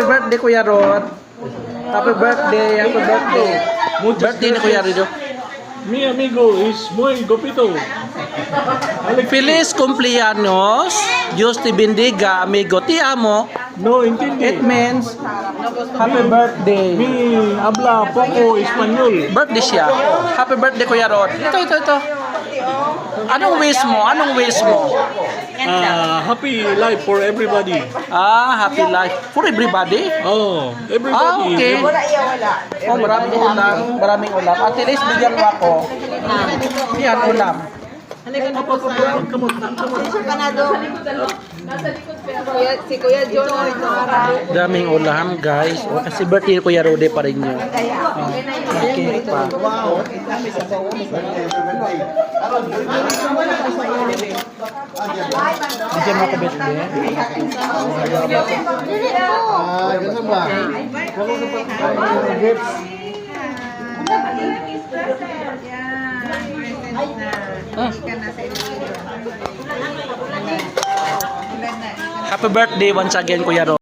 Happy birthday, Kuya Rod. Happy birthday, happy birthday. Birthday ni Kuya Rido. Mi amigo is muy gopito. Feliz cumpleaños, Diyos te bendiga, amigo. Ti amo. No intindi. It means happy birthday. Mi habla poco español. Birthday siya. Happy birthday, Kuya Rod. Ito. Anong wish mo? Anong wish mo? Happy life for everybody. Happy life for everybody. Oh, everybody. Okay. Oh, maraming ulam. Maraming ulam. At least bigyan mo ako. Yan, ulam. Si Kuya John. Daming ulam, guys. O, kasi birthday ni Kuya Rode pa rin yun. Okay pa. Bigyan mo ako birthday. Ganun ba? Happy birthday once again, Kuya Rode.